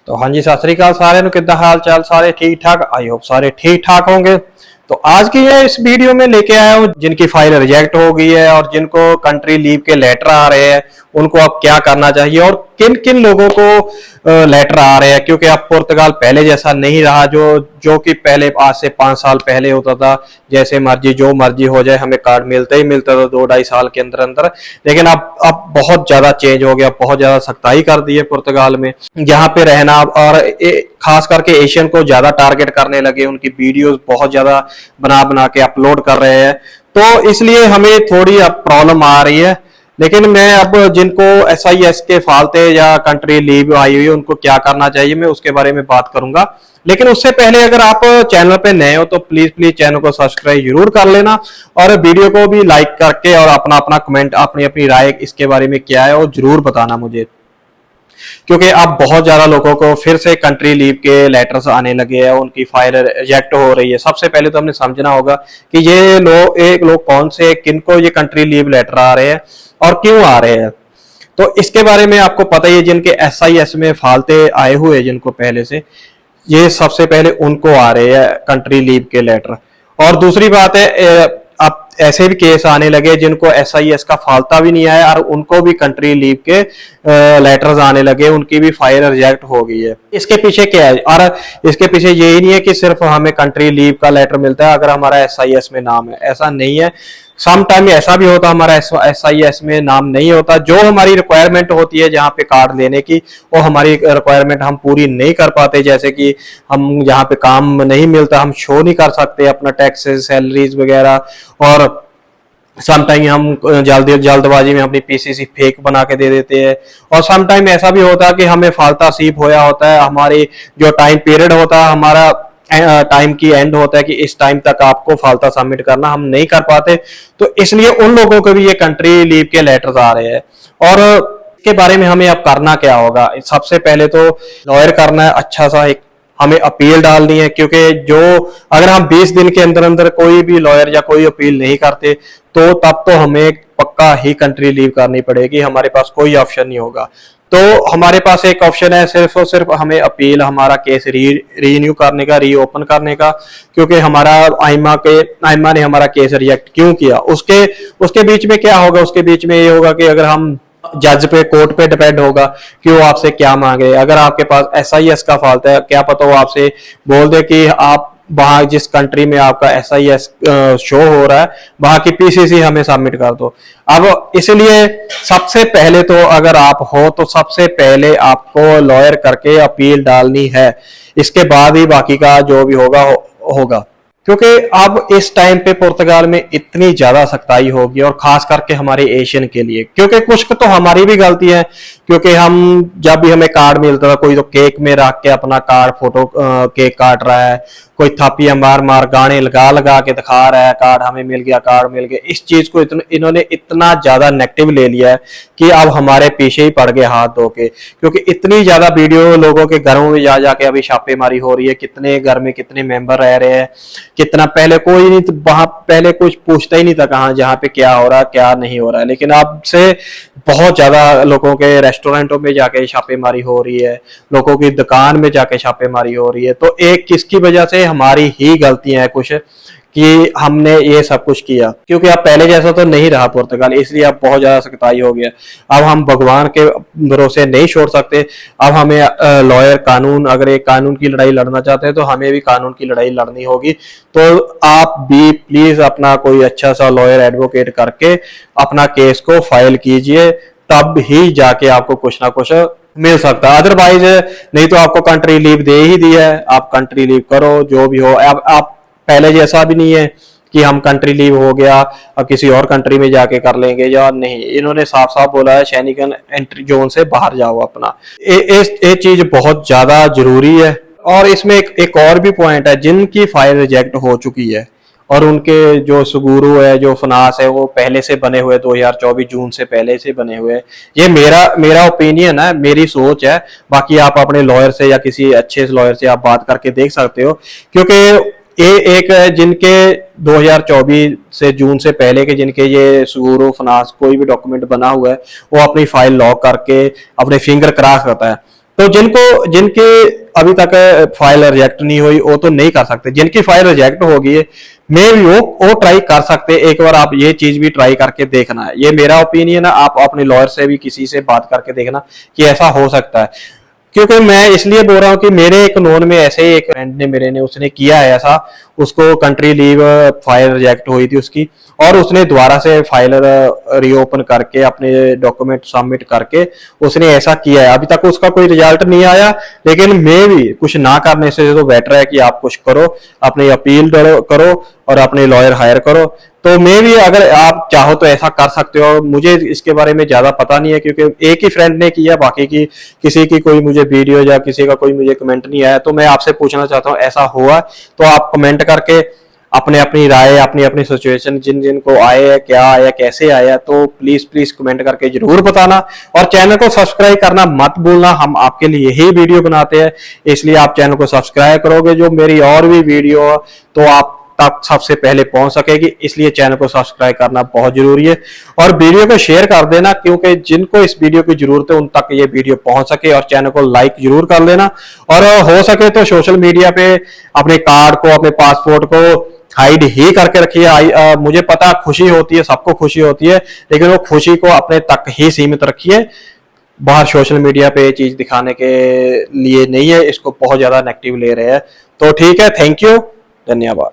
तो हाँ जी, सत श्री अकाल सारे किदा हाल चाल, सारे ठीक ठाक। आई होप सारे ठीक ठाक होंगे। तो आज की ये इस वीडियो में लेके आया हूँ जिनकी फाइल रिजेक्ट हो गई है और जिनको कंट्री लीव के लेटर आ रहे हैं, उनको अब क्या करना चाहिए और किन किन लोगों को लेटर आ रहे हैं। क्योंकि अब पुर्तगाल पहले जैसा नहीं रहा, जो कि पहले आज से 5 साल पहले होता था, जैसे मर्जी जो मर्जी हो जाए हमें कार्ड मिलता ही मिलता था 2-2.5 साल के अंदर अंदर। लेकिन अब बहुत ज्यादा चेंज हो गया, बहुत ज्यादा सख्ताई कर दी है पुर्तगाल में। यहाँ पे रहना और खास करके एशियन को ज्यादा टारगेट करने लगे, उनकी वीडियोस बहुत ज्यादा बना बना के अपलोड कर रहे हैं। तो इसलिए हमें थोड़ी अब प्रॉब्लम आ रही है। लेकिन मैं अब जिनको SIS के फालते या कंट्री लीव आई हुई है उनको क्या करना चाहिए, मैं उसके बारे में बात करूंगा। लेकिन उससे पहले अगर आप चैनल पे नए हो तो प्लीज चैनल को सब्सक्राइब जरूर कर लेना और वीडियो को भी लाइक करके और अपना अपना कमेंट, अपनी अपनी राय इसके बारे में क्या है वो जरूर बताना मुझे। क्योंकि अब बहुत ज्यादा लोगों को फिर से कंट्री लीव के लेटर्स आने लगे हैं, उनकी फाइल रिजेक्ट हो रही है। सबसे पहले तो हमने समझना होगा कि ये लोग कौन से, किनको ये कंट्री लीव लेटर आ रहे हैं और क्यों आ रहे हैं। तो इसके बारे में आपको पता ही है, जिनके SIS में फालते आए हुए जिनको पहले से, ये सबसे पहले उनको आ रहे हैं कंट्री लीव के लेटर। और दूसरी बात है, अब ऐसे भी केस आने लगे जिनको SIS का फालता भी नहीं आया और उनको भी कंट्री लीव के लेटर्स आने लगे, उनकी भी फाइल रिजेक्ट हो गई है। इसके पीछे क्या है? और इसके पीछे यही नहीं है कि सिर्फ हमें कंट्री लीव का लेटर मिलता है अगर हमारा SIS में नाम है, ऐसा नहीं है। सम टाइम ऐसा भी होता हमारा SIS में नाम नहीं होता, जो हमारी रिक्वायरमेंट होती है जहाँ पे कार्ड लेने की, वो हमारी रिक्वायरमेंट हम पूरी नहीं कर पाते। जैसे कि हम जहाँ पे काम नहीं मिलता, हम शो नहीं कर सकते अपना टैक्सेस, सैलरीज वगैरह। और सम टाइम हम जल्दबाजी में अपनी PCC फेक बना के दे देते हैं। और सम टाइम ऐसा भी होता है कि हमें फालता सीप होया होता है, हमारी जो टाइम पीरियड होता है, हमारा टाइम की एंड होता है कि इस टाइम तक आपको फालता सबमिट करना, हम नहीं कर पाते। तो इसलिए उन लोगों को भी ये कंट्री लीव के लेटर्स आ रहे हैं। और इसके बारे में हमें अब करना क्या होगा? सबसे पहले तो लॉयर करना है अच्छा सा, एक हमें अपील डालनी है। क्योंकि जो अगर हम 20 दिन के अंदर अंदर कोई भी लॉयर या कोई अपील नहीं करते तो तब तो हमें पक्का ही कंट्री लीव करनी पड़ेगी, हमारे पास कोई ऑप्शन नहीं होगा। तो हमारे पास एक ऑप्शन है सिर्फ और सिर्फ हमें अपील, हमारा केस रीन्यू करने का, रीओपन करने का। क्योंकि हमारा आइमा ने हमारा केस रिजेक्ट क्यों किया, उसके बीच में क्या होगा? उसके बीच में ये होगा कि अगर हम जज पे, कोर्ट पे डिपेंड होगा कि वो आपसे क्या मांगे। अगर आपके पास SIS का फाल्ट है, क्या पता वो आपसे बोल दे कि आप वहां जिस कंट्री में आपका SIS शो हो रहा है वहां की PCC हमें सबमिट कर दो। अब इसलिए सबसे पहले तो अगर आप हो तो सबसे पहले आपको लॉयर करके अपील डालनी है, इसके बाद ही बाकी का जो भी होगा होगा। क्योंकि अब इस टाइम पे पुर्तगाल में इतनी ज्यादा सख्ताई होगी और खास करके हमारे एशियन के लिए। क्योंकि कुछ तो हमारी भी गलती है, क्योंकि हम जब भी हमें कार्ड मिलता था, कोई तो केक में रख के अपना कार्ड फोटो केक काट रहा है, कोई थापियां मार मार गाने लगा लगा के दिखा रहा है कार्ड हमें मिल गया, कार्ड मिल गया। इस चीज को इन्होंने इतना ज्यादा नेगेटिव ले लिया है कि अब हमारे पीछे ही पड़ गए हाथ धो के। क्योंकि इतनी ज्यादा वीडियो लोगों के घरों में जा जाके अभी छापेमारी हो रही है, कितने घर में कितने मेंबर रह रहे हैं, कितना पहले कोई नहीं, वहां पहले कुछ पूछता ही नहीं था कहाँ जहाँ पे क्या हो रहा है क्या नहीं हो रहा है। लेकिन अब से बहुत ज्यादा लोगों के रेस्टोरेंटों में जाके छापेमारी हो रही है, लोगों की दुकान में जाके छापेमारी हो रही है। तो एक किसकी वजह से? हमारी ही गलतियां हैं कुछ कि हमने ये सब कुछ किया। क्योंकि अब पहले जैसा तो नहीं रहा पुर्तगाल, इसलिए अब बहुत ज्यादा सख्ताई हो गया। अब हम भगवान के भरोसे नहीं छोड़ सकते। अब हमें लॉयर, कानून, अगर एक कानून की लड़ाई लड़ना चाहते हैं तो हमें भी कानून की लड़ाई लड़नी होगी। तो आप भी प्लीज अपना कोई अच्छा सा लॉयर एडवोकेट करके अपना केस को फाइल कीजिए, तब ही जाके आपको कुछ ना कुछ मिल सकता है। अदरवाइज नहीं तो आपको कंट्री लीव दे ही दिया है, आप कंट्री लीव करो जो भी हो। अब आप पहले जैसा भी नहीं है कि हम कंट्री लीव हो गया अब किसी और कंट्री में जाके कर लेंगे या नहीं। इन्होंने साफ साफ बोला है शेंगेन एंट्री जोन से बाहर जाओ अपना। ये चीज बहुत ज्यादा जरूरी है। और इसमें एक और भी पॉइंट है, जिनकी फाइल रिजेक्ट हो चुकी है और उनके जो सुगुरु है, जो फनास है, वो पहले से बने हुए 2024 जून से पहले से बने हुए। ये मेरा ओपिनियन है, मेरी सोच है। बाकी आप अपने लॉयर से या किसी अच्छे लॉयर से आप बात करके देख सकते हो। क्योंकि ये एक जिनके 2024 से जून से पहले के जिनके ये सुगुरु फनास कोई भी डॉक्यूमेंट बना हुआ है, वो अपनी फाइल लॉक करके अपने फिंगर क्रॉस करता है। तो जिनके अभी तक फाइल रिजेक्ट नहीं हुई वो तो नहीं कर सकते, जिनकी फाइल रिजेक्ट हो गई है मे भी वो ट्राई कर सकते हैं। एक बार आप ये चीज भी ट्राई करके देखना है, ये मेरा ओपिनियन है। आप अपने लॉयर से भी किसी से बात करके देखना कि ऐसा हो सकता है, क्योंकि मैं इसलिए बोल रहा हूँ कि मेरे एक नोन में ऐसे ही एक फ्रेंड ने मेरे ने उसने किया है ऐसा, उसको कंट्री लीव फाइल रिजेक्ट हुई थी उसकी, और उसने दोबारा से फाइल रीओपन करके अपने डॉक्यूमेंट सबमिट करके उसने ऐसा किया है। अभी तक उसका कोई रिजल्ट नहीं आया, लेकिन मे भी कुछ ना करने से तो बेटर है कि आप कुछ करो, अपनी अपील करो और अपने लॉयर हायर करो। तो मे भी अगर आप चाहो तो ऐसा कर सकते हो। मुझे इसके बारे में ज्यादा पता नहीं है, क्योंकि एक ही फ्रेंड ने किया, बाकी की किसी की कोई मुझे वीडियो या किसी का कोई मुझे कमेंट नहीं आया। तो मैं आपसे पूछना चाहता हूँ ऐसा हुआ तो आप कमेंट करके अपने अपनी राय, अपनी अपनी सिचुएशन, जिन जिन को आए है, क्या आया, कैसे आया, तो प्लीज प्लीज कमेंट करके जरूर बताना। और चैनल को सब्सक्राइब करना मत भूलना, हम आपके लिए ही वीडियो बनाते हैं, इसलिए आप चैनल को सब्सक्राइब करोगे जो मेरी और भी वीडियो तो आप तक सबसे पहले पहुंच सकेगी, इसलिए चैनल को सब्सक्राइब करना बहुत जरूरी है। और वीडियो को शेयर कर देना, क्योंकि जिनको इस वीडियो की जरूरत है उन तक ये वीडियो पहुंच सके। और चैनल को लाइक जरूर कर लेना, और हो सके तो सोशल मीडिया पे अपने कार्ड को, अपने पासपोर्ट को हाइड ही करके रखिए। मुझे पता खुशी होती है, सबको खुशी होती है, लेकिन वो खुशी को अपने तक ही सीमित रखिए। बाहर सोशल मीडिया पे ये चीज दिखाने के लिए नहीं है, इसको बहुत ज्यादा नेगेटिव ले रहे हैं। तो ठीक है, थैंक यू, धन्यवाद।